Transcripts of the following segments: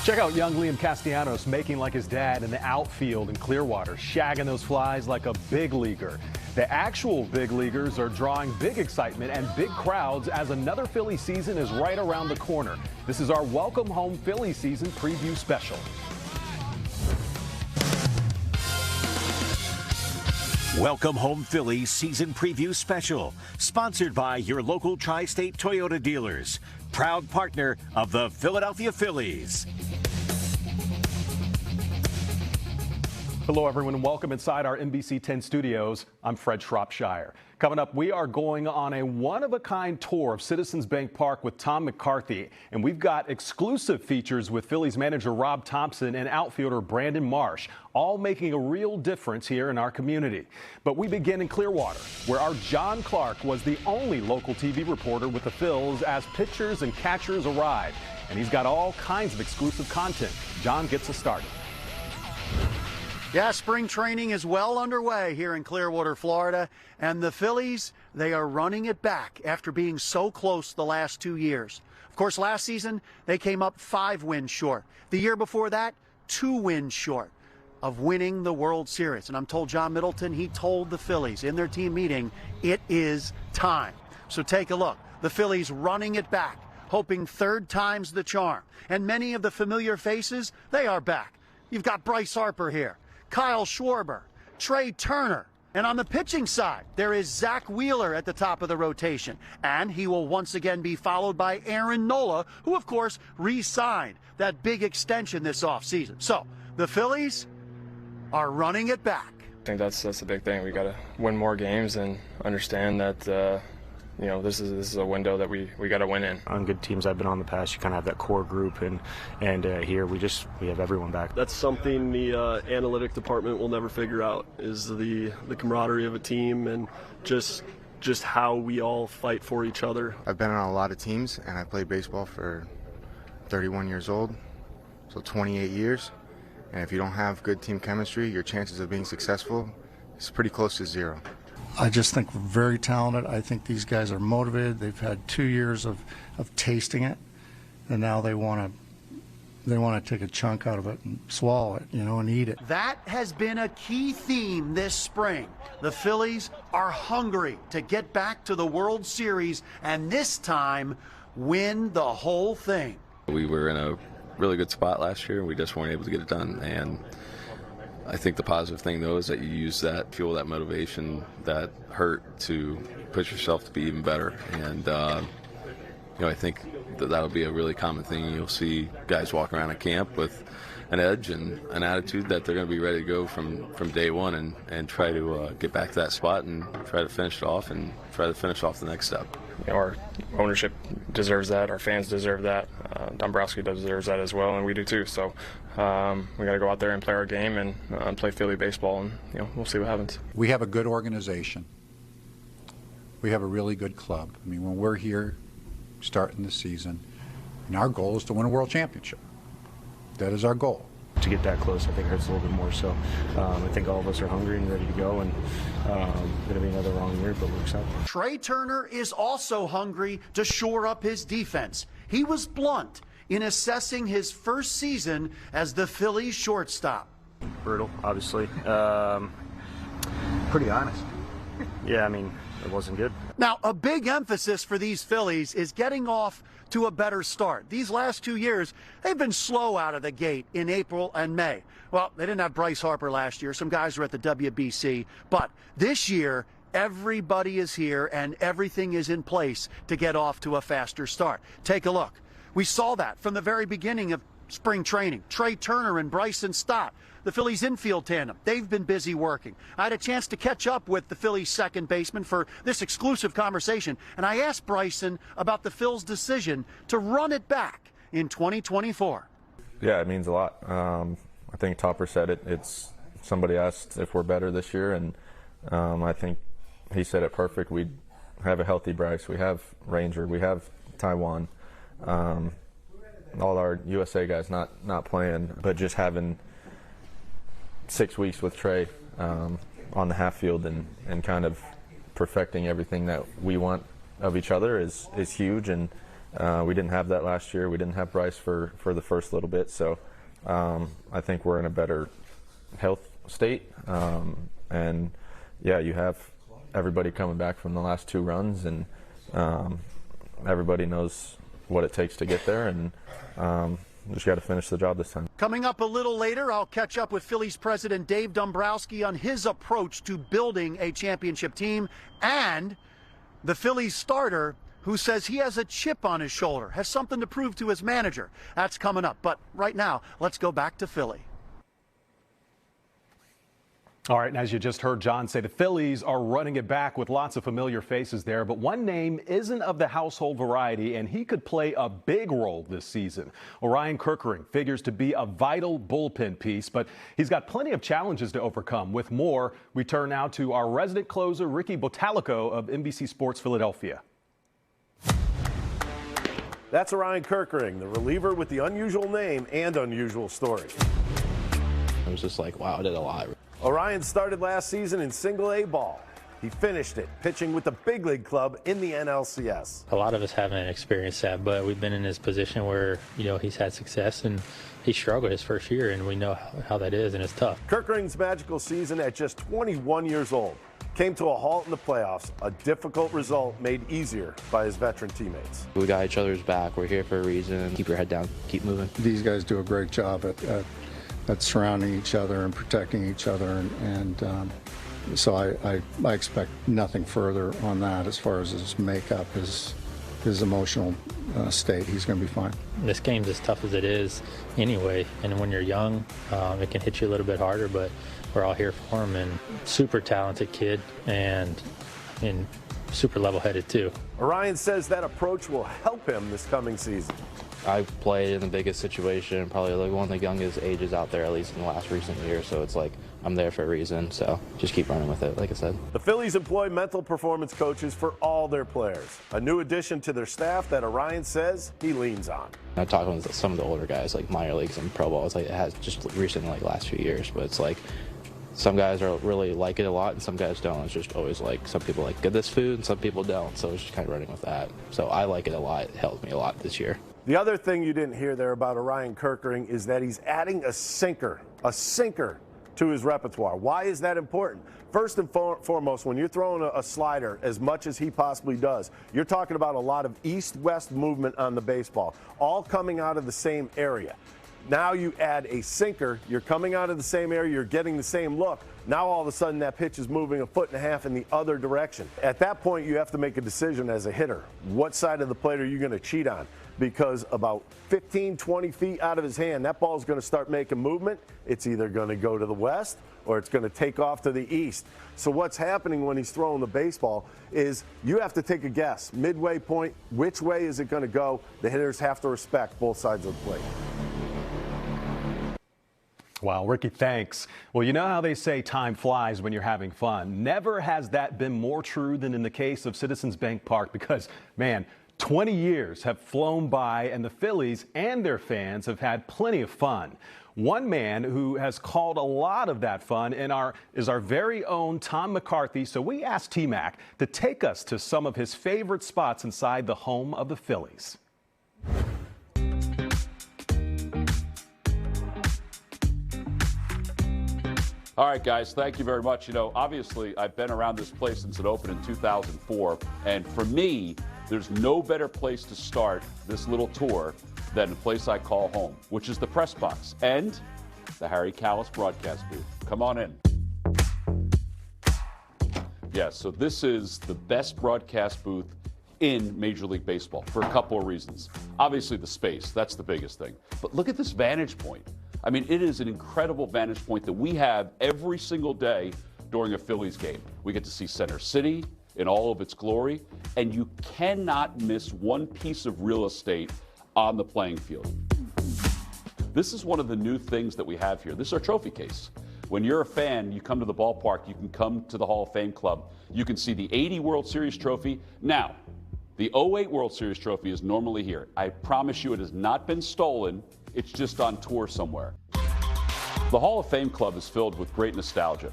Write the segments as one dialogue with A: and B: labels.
A: Check out young Liam Castellanos making like his dad in the outfield in Clearwater, shagging those flies like a big leaguer. The actual big leaguers are drawing big excitement and big crowds as another Phillies season is right around the corner. This is our Welcome Home Phillies Season Preview special.
B: Welcome Home Phillies Season Preview Special, sponsored by your local Tri-State Toyota dealers, proud partner of the Philadelphia Phillies.
A: Hello, everyone, and welcome inside our NBC 10 studios. I'm Fred Shropshire. Coming up, we are going on a one-of-a-kind tour of Citizens Bank Park with Tom McCarthy, and we've got exclusive features with Phillies manager Rob Thompson and outfielder Brandon Marsh, all making a real difference here in our community. But we begin in Clearwater, where our John Clark was the only local TV reporter with the Phils as pitchers and catchers arrived, and he's got all kinds of exclusive content. John gets us started.
C: Yeah, spring training is well underway here in Clearwater, Florida, and the Phillies, they are running it back after being so close the last 2 years. Of course, last season, they came up 5 wins short. The year before that, 2 wins short of winning the World Series. And I'm told John Middleton, he told the Phillies in their team meeting, it is time. So take a look. The Phillies running it back, hoping third time's the charm. And many of the familiar faces, they are back. You've got Bryce Harper here, Kyle Schwarber, Trey Turner. And on the pitching side, there is Zach Wheeler at the top of the rotation. And he will once again be followed by Aaron Nola, who, of course, re-signed that big extension this offseason. So the Phillies are running it back.
D: I think that's the big thing. We got to win more games and understand that this is a window that we got to win in.
E: On good teams I've been on in the past, you kind of have that core group, and here we have everyone back.
F: That's something the analytic department will never figure out, is the camaraderie of a team and just how we all fight for each other.
G: I've been on a lot of teams, and I played baseball for 31 years old, so 28 years. And if you don't have good team chemistry, your chances of being successful is pretty close to zero.
H: I just think we're very talented. I think these guys are motivated. They've had 2 years of tasting it, and now they want to take a chunk out of it and swallow it, and eat it.
C: That has been a key theme this spring. The Phillies are hungry to get back to the World Series and this time win the whole thing.
I: We were in a really good spot last year. We just weren't able to get it done, and I think the positive thing, though, is that you use that fuel, that motivation, that hurt to push yourself to be even better. And, I think that'll be a really common thing. You'll see guys walk around a camp with an edge and an attitude that they're going to be ready to go from day one and try to get back to that spot and try to finish it off and try to finish off the next step.
D: Our ownership deserves that. Our fans deserve that. Dombrowski deserves that as well, and we do too. So we got to go out there and play our game and play Philly baseball, and we'll see what happens.
J: We have a good organization. We have a really good club. I mean, when we're here starting the season, and our goal is to win a world championship. That is our goal.
E: To get that close, I think hurts a little bit more. So I think all of us are hungry and ready to go, and going to be another long year, but we're excited.
C: Trey Turner is also hungry to shore up his defense. He was blunt in assessing his first season as the Phillies shortstop.
E: Brutal, obviously. Pretty honest. Yeah, I mean, it wasn't good.
C: Now, a big emphasis for these Phillies is getting off to a better start. These last 2 years, they've been slow out of the gate in April and May. Well, they didn't have Bryce Harper last year. Some guys were at the WBC. But this year, everybody is here and everything is in place to get off to a faster start. Take a look. We saw that from the very beginning of spring training. Trey Turner and Bryson Stott, the Phillies infield tandem, they've been busy working. I had a chance to catch up with the Phillies second baseman for this exclusive conversation, and I asked Bryson about the Phils' decision to run it back in 2024.
K: Yeah, it means a lot. I think Topper said it. It's somebody asked if we're better this year, and I think he said it perfect. We have a healthy Bryce. We have Ranger. We have Taiwan. All our USA guys not playing, but just having 6 weeks with Trey on the half field and kind of perfecting everything that we want of each other is huge, and We didn't have that last year. We didn't have Bryce for the first little bit. So I think we're in a better health state. And, yeah, you have everybody coming back from the last 2 runs, and everybody knows what it takes to get there, and just got to finish the job this time.
C: Coming up a little later, I'll catch up with Phillies president Dave Dombrowski on his approach to building a championship team, and the Phillies starter who says he has a chip on his shoulder, has something to prove to his manager. That's coming up. But right now, let's go back to Philly.
A: All right, and as you just heard John say, the Phillies are running it back with lots of familiar faces there, but one name isn't of the household variety, and he could play a big role this season. Orion Kirkland figures to be a vital bullpen piece, but he's got plenty of challenges to overcome. With more, we turn now to our resident closer, Ricky Botalico of NBC Sports Philadelphia.
L: That's Orion Kirkland, the reliever with the unusual name and unusual story.
M: I was just like, wow, I did a lot.
L: Orion started last season in single-A ball. He finished it, pitching with the big league club in the NLCS.
M: A lot of us haven't experienced that, but we've been in this position where, he's had success and he struggled his first year, and we know how that is, and it's tough.
L: Kirkland's magical season at just 21 years old came to a halt in the playoffs, a difficult result made easier by his veteran teammates.
M: We got each other's back. We're here for a reason. Keep your head down. Keep moving.
H: These guys do a great job at surrounding each other and protecting each other, and so I expect nothing further on that as far as his makeup, his emotional state. He's going to be fine.
M: This game's as tough as it is anyway, and when you're young, it can hit you a little bit harder, but we're all here for him, and super talented kid and super level-headed too.
L: Orion says that approach will help him this coming season.
M: I've played in the biggest situation, probably like one of the youngest ages out there, at least in the last recent years, so it's like I'm there for a reason, so just keep running with it, like I said.
L: The Phillies employ mental performance coaches for all their players, a new addition to their staff that Orion says he leans on.
M: I'm talking with some of the older guys, like minor leagues and pro ball. It's like it has just recently, like last few years, but it's like some guys are really like it a lot and some guys don't. It's just always like some people like this food and some people don't, so it's just kind of running with that. So I like it a lot. It helped me a lot this year.
L: The other thing you didn't hear there about Orion Kirkland is that he's adding a sinker to his repertoire. Why is that important? First and foremost, when you're throwing a slider as much as he possibly does, you're talking about a lot of east-west movement on the baseball, all coming out of the same area. Now you add a sinker, you're coming out of the same area, you're getting the same look. Now all of a sudden that pitch is moving 1.5 feet in the other direction. At that point you have to make a decision as a hitter. What side of the plate are you going to cheat on? Because about 15, 20 feet out of his hand, that ball is going to start making movement. It's either going to go to the west or it's going to take off to the east. So what's happening when he's throwing the baseball is you have to take a guess. Midway point, which way is it going to go? The hitters have to respect both sides of the plate.
A: Wow, Ricky, thanks. Well, you know how they say time flies when you're having fun. Never has that been more true than in the case of Citizens Bank Park because, man, 20 years have flown by and the Phillies and their fans have had plenty of fun. One man who has called a lot of that fun is our very own Tom McCarthy. So we asked T-Mac to take us to some of his favorite spots inside the home of the Phillies.
N: All right, guys, thank you very much. Obviously, I've been around this place since it opened in 2004, and for me, there's no better place to start this little tour than a place I call home, which is the press box and the Harry Kalas broadcast booth. Come on in. Yes, so this is the best broadcast booth in Major League Baseball for a couple of reasons. Obviously, the space, that's the biggest thing. But look at this vantage point. I mean, it is an incredible vantage point that we have every single day during a Phillies game. We get to see Center City in all of its glory, and you cannot miss one piece of real estate on the playing field. This is one of the new things that we have here. This is our trophy case. When you're a fan, you come to the ballpark, you can come to the Hall of Fame Club. You can see the 80 World Series trophy. Now, the 08 World Series trophy is normally here. I promise you it has not been stolen. It's just on tour somewhere. The Hall of Fame Club is filled with great nostalgia.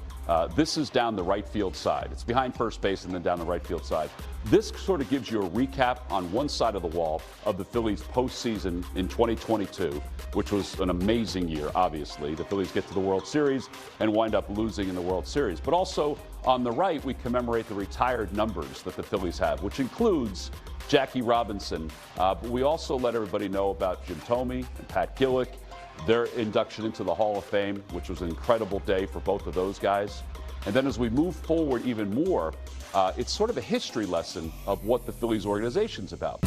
N: This is down the right field side. It's behind first base and then down the right field side. This sort of gives you a recap on one side of the wall of the Phillies postseason in 2022, which was an amazing year, obviously. The Phillies get to the World Series and wind up losing in the World Series. But also on the right, we commemorate the retired numbers that the Phillies have, which includes Jackie Robinson. But we also let everybody know about Jim Thome and Pat Gillick, their induction into the Hall of Fame, which was an incredible day for both of those guys. And then as we move forward even more, it's sort of a history lesson of what the Phillies organization's about.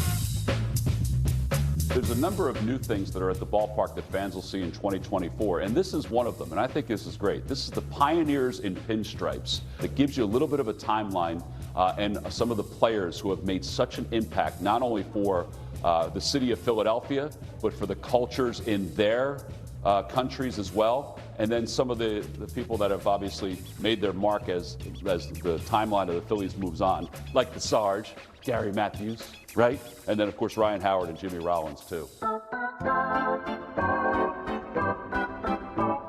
N: There's a number of new things that are at the ballpark that fans will see in 2024, and this is one of them, and I think this is great. This is the Pioneers in Pinstripes. That gives you a little bit of a timeline and some of the players who have made such an impact, not only for the city of Philadelphia, but for the cultures in their countries as well. And then some of the people that have obviously made their mark as the timeline of the Phillies moves on, like the Sarge, Gary Matthews, right? And then, of course, Ryan Howard and Jimmy Rollins, too.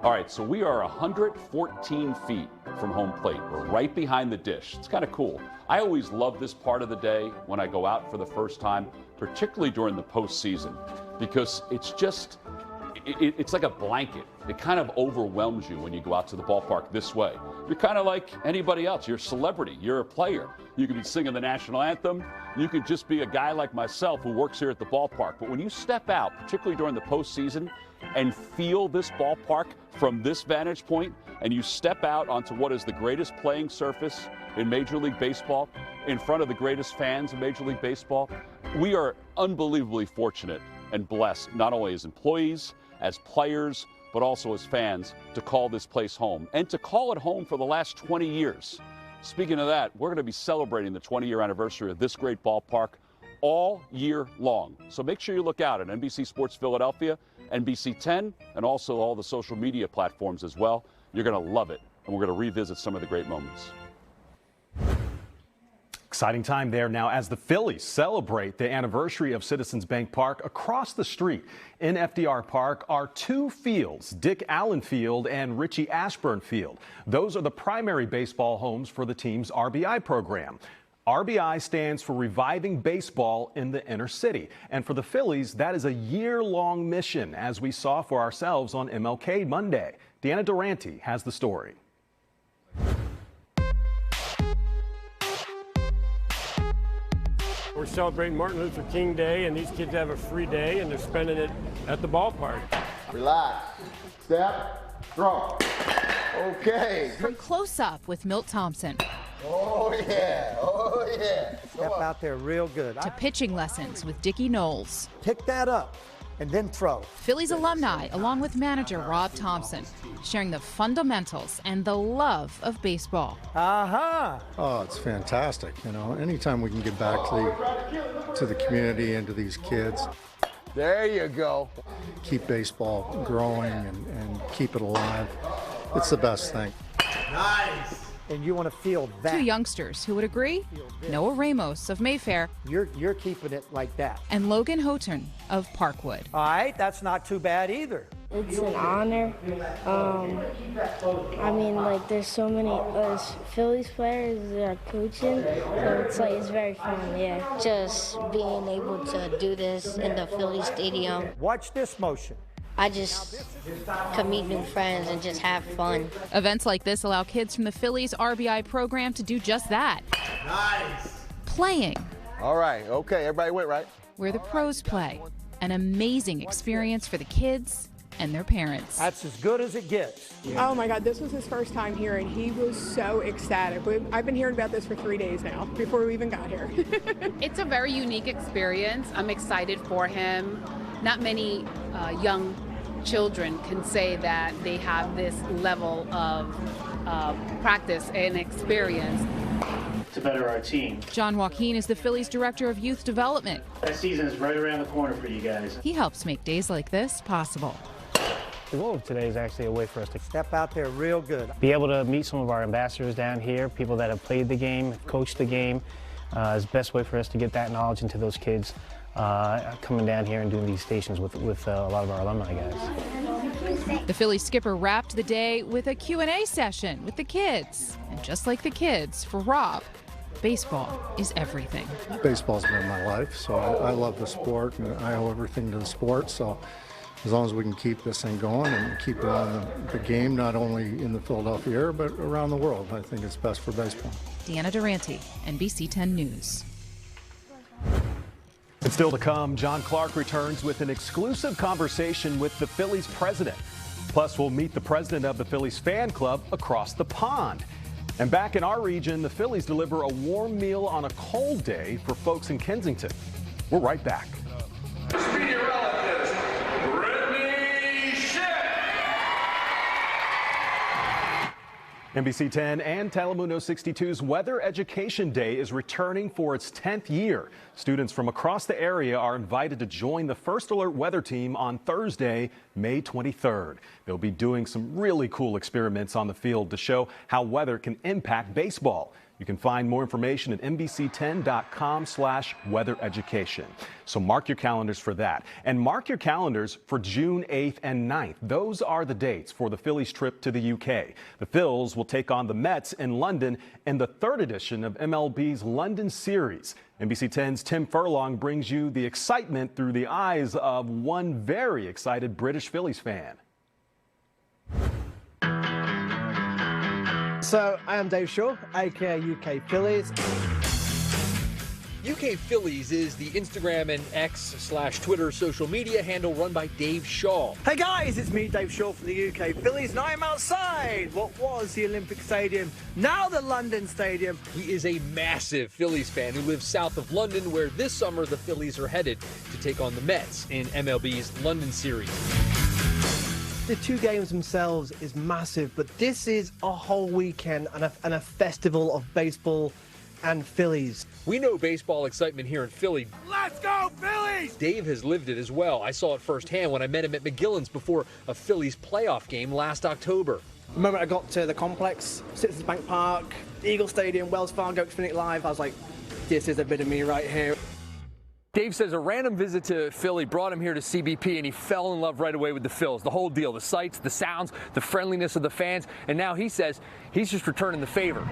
N: All right, so we are 114 feet from home plate. We're right behind the dish. It's kind of cool. I always love this part of the day when I go out for the first time, particularly during the postseason, because it's just, it's like a blanket. It kind of overwhelms you when you go out to the ballpark this way. You're kind of like anybody else. You're a celebrity. You're a player. You could be singing the national anthem. You could just be a guy like myself who works here at the ballpark. But when you step out, particularly during the postseason, and feel this ballpark from this vantage point, and you step out onto what is the greatest playing surface in Major League Baseball, in front of the greatest fans in Major League Baseball, we are unbelievably fortunate and blessed, not only as employees, as players, but also as fans, to call this place home, and to call it home for the last 20 years. Speaking of that, we're going to be celebrating the 20-year anniversary of this great ballpark all year long. So make sure you look out at NBC Sports Philadelphia, NBC 10, and also all the social media platforms as well. You're going to love it, and we're going to revisit some of the great moments.
A: Exciting time there now as the Phillies celebrate the anniversary of Citizens Bank Park. Across the street in FDR Park are two fields, Dick Allen Field and Richie Ashburn Field. Those are the primary baseball homes for the team's RBI program. RBI stands for Reviving Baseball in the Inner City. And for the Phillies, that is a year-long mission, as we saw for ourselves on MLK Monday. Deanna Durante has the story.
O: We're celebrating Martin Luther King Day, and these kids have a free day, and they're spending it at the ballpark.
P: Relax. Step. Throw. Okay.
Q: From Close Up with Milt Thompson.
P: Oh, yeah. Oh, yeah.
R: Step out there real good.
Q: To pitching lessons with Dickie Knowles.
R: Pick that up and then throw.
Q: Phillies alumni, along with manager Rob Thompson, sharing the fundamentals and the love of baseball.
H: Oh, it's fantastic. You know, anytime we can get back to the community and to these kids.
P: There you go.
H: Keep baseball growing and keep it alive. It's the best thing.
R: Nice. And you want to feel that.
Q: Two youngsters who would agree, Noah Ramos of Mayfair.
R: You're keeping it like that.
Q: And Logan Houghton of Parkwood.
R: All right, that's not too bad either.
S: It's an honor. I mean, like, there's so many Phillies players that are coaching, so it's very fun, yeah. Just being able to do this in the Phillies Stadium.
R: Watch this motion.
S: I just could meet new friends and just have fun.
Q: Events like this allow kids from the Phillies RBI program to do just that.
P: Nice.
Q: Playing.
P: All right, okay, everybody went right.
Q: Where the pros play. An amazing experience for the kids and their parents.
R: That's as good as it gets.
T: Oh my God, this was his first time here and he was so ecstatic. I've been hearing about this for 3 days now, before we even got here.
U: It's a very unique experience. I'm excited for him. Not many young children can say that they have this level of practice and experience.
V: To better our team.
Q: John Joaquin is the Phillies Director of Youth Development.
V: That season is right around the corner for you guys.
Q: He helps make days like this possible.
W: The goal of today is actually a way for us to
R: step out there real good.
W: Be able to meet some of our ambassadors down here, people that have played the game, coached the game. Is the best way for us to get that knowledge into those kids coming down here and doing these stations with a lot of our alumni guys.
Q: The Phillies skipper wrapped the day with a Q&A session with the kids. And just like the kids, for Rob, baseball is everything.
H: Baseball's been my life, so I love the sport, and I owe everything to the sport. So as long as we can keep this thing going and keep it on the game, not only in the Philadelphia area, but around the world, I think it's best for baseball.
Q: Deanna Durante, NBC 10 News.
A: And still to come, John Clark returns with an exclusive conversation with the Phillies president. Plus, we'll meet the president of the Phillies fan club across the pond. And back in our region, the Phillies deliver a warm meal on a cold day for folks in Kensington. We're right back. NBC 10 and Telemundo 62's Weather Education Day is returning for its 10th year. Students from across the area are invited to join the First Alert weather team on Thursday, May 23rd. They'll be doing some really cool experiments on the field to show how weather can impact baseball. You can find more information at NBC10.com/weathereducation. So mark your calendars for that. And mark your calendars for June 8th and 9th. Those are the dates for the Phillies trip to the UK. The Phils will take on the Mets in London in the third edition of MLB's London Series. NBC 10's Tim Furlong brings you the excitement through the eyes of one very excited British Phillies fan.
B: So, I am Dave Shaw, aka UK Phillies.
F: UK Phillies is the Instagram and X/Twitter social media handle run by Dave Shaw.
B: Hey guys, it's me, Dave Shaw from the UK Phillies, and I'm outside what was the Olympic Stadium, now the London Stadium.
F: He is a massive Phillies fan who lives south of London, where this summer the Phillies are headed to take on the Mets in MLB's London Series.
B: The two games themselves is massive, but this is a whole weekend and a festival of baseball and Phillies.
F: We know baseball excitement here in Philly.
B: Let's go, Phillies!
F: Dave has lived it as well. I saw it firsthand when I met him at McGillen's before a Phillies playoff game last October.
B: The moment I got to the complex, Citizens Bank Park, Eagle Stadium, Wells Fargo, Xfinity Live, I was like, this is a bit of me right here.
F: Dave says a random visit to Philly brought him here to CBP, and he fell in love right away with the Phils. The whole deal, the sights, the sounds, the friendliness of the fans, and now he says he's just returning the favor.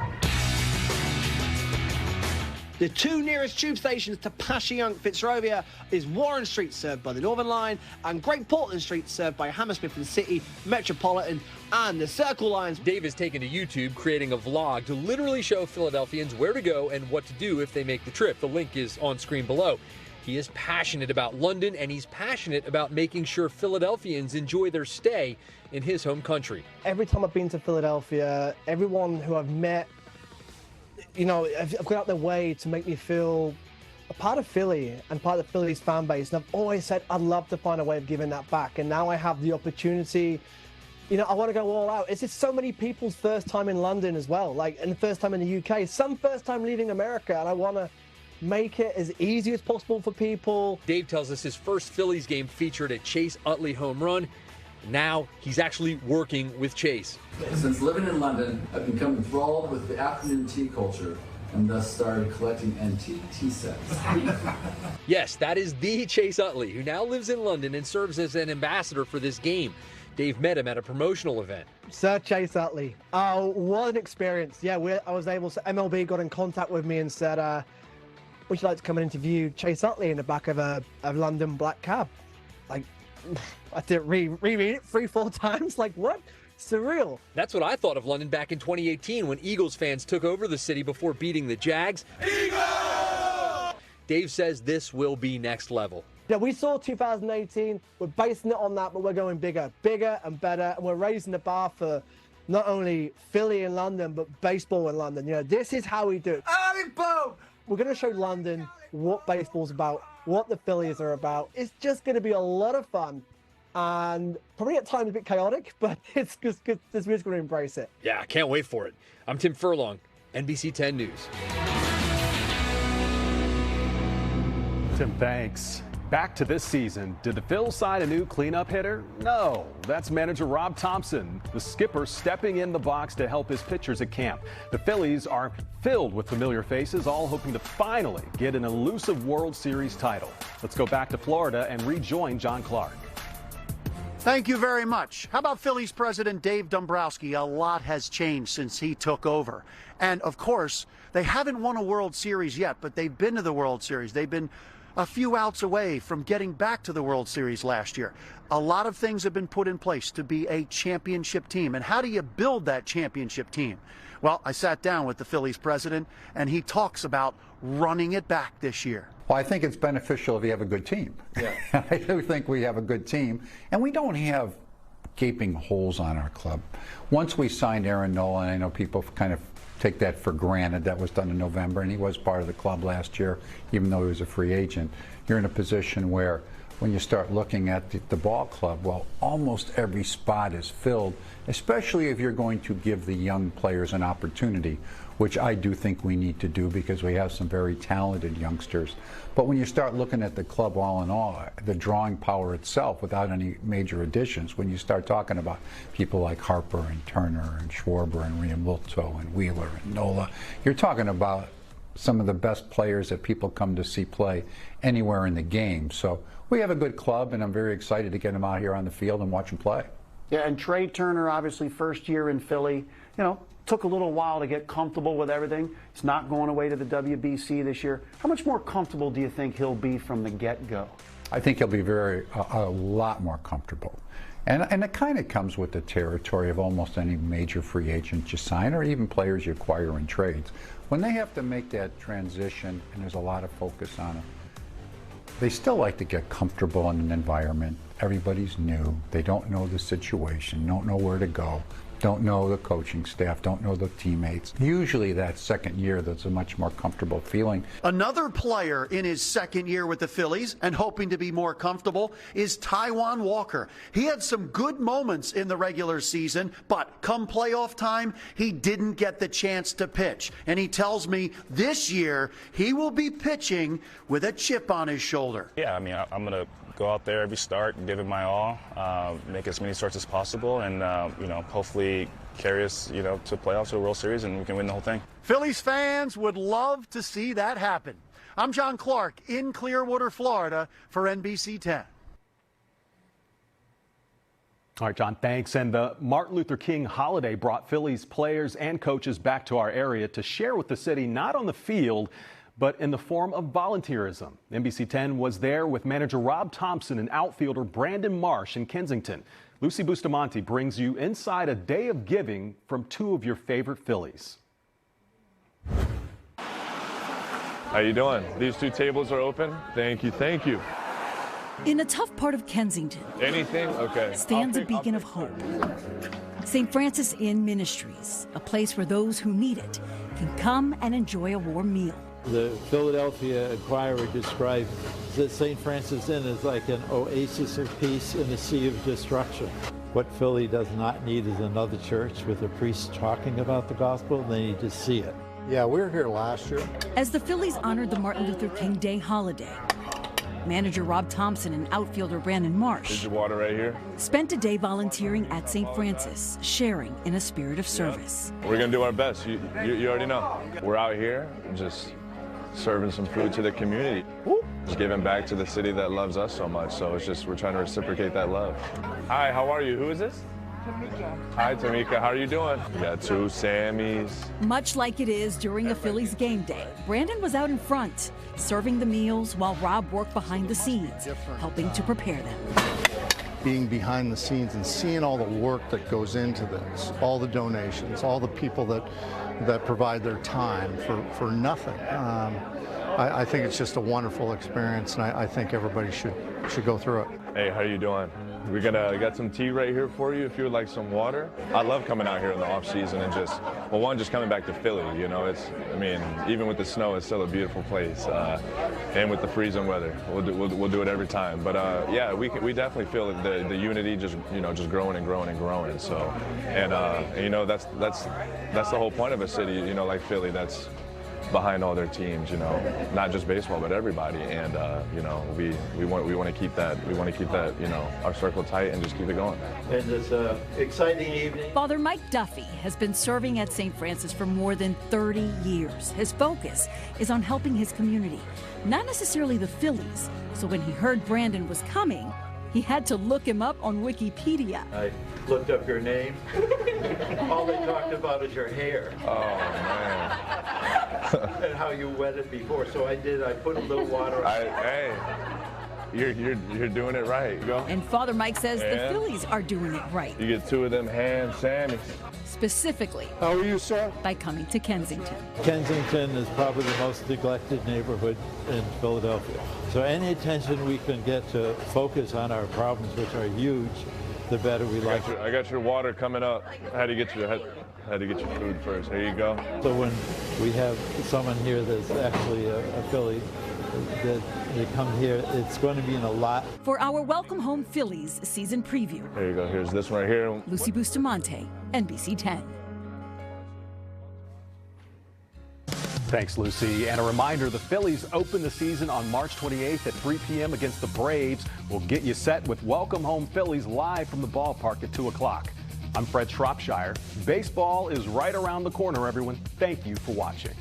B: The two nearest tube stations to Passyunk, Fitzrovia is Warren Street, served by the Northern Line, and Great Portland Street, served by Hammersmith and City, Metropolitan, and the Circle Lines.
F: Dave has taken to YouTube, creating a vlog to literally show Philadelphians where to go and what to do if they make the trip. The link is on screen below. He is passionate about London, and he's passionate about making sure Philadelphians enjoy their stay in his home country.
B: Every time I've been to Philadelphia, everyone who I've met, you know, have gone out their way to make me feel a part of Philly and part of the Phillies fan base. And I've always said I'd love to find a way of giving that back. And now I have the opportunity. You know, I want to go all out. It's just so many people's first time in London as well, like, and the first time in the UK, some first time leaving America, and I want to make it as easy as possible for people.
F: Dave tells us his first Phillies game featured a Chase Utley home run. Now he's actually working with Chase.
G: Since living in London, I've become enthralled with the afternoon tea culture and thus started collecting antique tea sets.
F: Yes, that is the Chase Utley, who now lives in London and serves as an ambassador for this game. Dave met him at a promotional event.
B: Sir Chase Utley. Oh, what an experience. Yeah, I was able to, MLB got in contact with me and said, would you like to come and interview Chase Utley in the back of a London black cab? Like, I had to reread it 3-4 times. Like, what? Surreal.
F: That's what I thought of London back in 2018 when Eagles fans took over the city before beating the Jags. Eagles! Dave says this will be next level.
B: Yeah, we saw 2018. We're basing it on that, but we're going bigger and better. And we're raising the bar for not only Philly and London, but baseball in London. You know, this is how we do it. Boom! We're going to show London what baseball's about, what the Phillies are about. It's just going to be a lot of fun and probably at times a bit chaotic, but it's just good. We're just going to embrace it.
F: Yeah, I can't wait for it. I'm Tim Furlong, NBC 10 News.
A: Tim, thanks. Back to this season. Did the Phils sign a new cleanup hitter? No. That's manager Rob Thompson, the skipper, stepping in the box to help his pitchers at camp. The Phillies are filled with familiar faces, all hoping to finally get an elusive World Series title. Let's go back to Florida and rejoin John Clark.
C: Thank you very much. How about Phillies president Dave Dombrowski? A lot has changed since he took over. And, of course, they haven't won a World Series yet, but they've been to the World Series. They've been a few outs away from getting back to the World Series last year. A lot of things have been put in place to be a championship team. And how do you build that championship team? Well, I sat down with the Phillies president, and he talks about running it back this year.
D: Well, I think it's beneficial if you have a good team. Yeah. I do think we have a good team, and we don't have gaping holes on our club. Once we signed Aaron Nola, and I know people kind of take that for granted, that was done in November, and he was part of the club last year, even though he was a free agent. You're in a position where when you start looking at the ball club, well, almost every spot is filled, especially if you're going to give the young players an opportunity, which I do think we need to do because we have some very talented youngsters. But when you start looking at the club all in all, the drawing power itself without any major additions, when you start talking about people like Harper and Turner and Schwarber and Realmuto and Wheeler and Nola, you're talking about some of the best players that people come to see play anywhere in the game. So we have a good club, and I'm very excited to get them out here on the field and watch them play.
C: Yeah, and Trey Turner, obviously first year in Philly, took a little while to get comfortable with everything. It's not going away to the WBC this year. How much more comfortable do you think he'll be from the get-go?
D: I think he'll be a lot more comfortable. And it kind of comes with the territory of almost any major free agent you sign, or even players you acquire in trades. When they have to make that transition, and there's a lot of focus on it, they still like to get comfortable in an environment. Everybody's new. They don't know the situation, don't know where to go, don't know the coaching staff, don't know the teammates. Usually that second year, that's a much more comfortable feeling.
C: Another player in his second year with the Phillies and hoping to be more comfortable is Taijuan Walker. He had some good moments in the regular season, but come playoff time, he didn't get the chance to pitch. And he tells me this year he will be pitching with a chip on his shoulder.
I: Yeah, I mean, I'm going to go out there every start and give it my all, make as many starts as possible, and hopefully carry us to playoffs or World Series, and we can win the whole thing.
C: Phillies fans would love to see that happen. I'm John Clark in Clearwater, Florida for NBC 10.
A: All right, John, thanks. And the Martin Luther King holiday brought Phillies players and coaches back to our area to share with the city, not on the field, but in the form of volunteerism. NBC 10 was there with manager Rob Thompson and outfielder Brandon Marsh in Kensington. Lucy Bustamante brings you inside a day of giving from two of your favorite Phillies.
J: How you doing? These two tables are open. Thank you, thank you.
X: In a tough part of Kensington,
J: anything? Okay.
X: Stands a beacon of hope. St. Francis Inn Ministries, a place where those who need it can come and enjoy a warm meal.
Y: The Philadelphia Inquirer described that St. Francis Inn is like an oasis of peace in a sea of destruction. What Philly does not need is another church with a priest talking about the gospel. They need to see it.
H: Yeah, we were here last year.
X: As the Phillies honored the Martin Luther King Day holiday, manager Rob Thompson and outfielder Brandon Marsh
J: Is your water right here?
X: spent a day volunteering at St. Francis, sharing in a spirit of service.
J: We're going to do our best. You already know. We're out here just serving some food to the community. Just giving back to the city that loves us so much. So it's just, we're trying to reciprocate that love. Hi, how are you? Who is this? Tamika. Hi, Tamika. How are you doing? We got two Sammys.
X: Much like it is during a Phillies game day, Brandon was out in front, serving the meals while Rob worked behind the scenes, helping to prepare them.
H: Being behind the scenes and seeing all the work that goes into this, all the donations, all the people that provide their time for nothing. I think it's just a wonderful experience, and I think everybody should go through it.
J: Hey, how you doing? We got some tea right here for you if you would like some water. I love coming out here in the off season and just coming back to Philly. Even with the snow, it's still a beautiful place. And with the freezing weather, we'll do it every time. But yeah, we definitely feel the unity just growing and growing and growing. So, that's the whole point of a city, like Philly, that's behind all their teams, not just baseball, but everybody. And we want to keep that. We want to keep that, our circle tight and just keep it going.
Y: And it's an exciting evening.
X: Father Mike Duffy has been serving at St. Francis for more than 30 years. His focus is on helping his community, not necessarily the Phillies. So when he heard Brandon was coming, He had to look him up on Wikipedia.
Y: I looked up your name. All they talked about is your hair.
J: Oh, man.
Y: And how you wet it before. So I did. I put a little water on it.
J: Hey, you're doing it right. Go.
X: And Father Mike says the Phillies are doing it right.
J: You get 2 of them hand Sammys.
X: Specifically,
Y: how are you, sir?
X: By coming to Kensington.
Y: Kensington is probably the most neglected neighborhood in Philadelphia. So any attention we can get to focus on our problems, which are huge, the better we like it.
J: I got your water coming up. I had to get your food first. Here you go.
Y: So when we have someone here that's actually a Philly, that they come here, it's going to mean a lot.
X: For our Welcome Home Phillies season preview.
J: There you go. Here's this one right here.
X: Lucy Bustamante, NBC 10.
A: Thanks, Lucy. And a reminder, the Phillies open the season on March 28th at 3 p.m. against the Braves. We'll get you set with Welcome Home Phillies live from the ballpark at 2 o'clock. I'm Fred Shropshire. Baseball is right around the corner, everyone. Thank you for watching.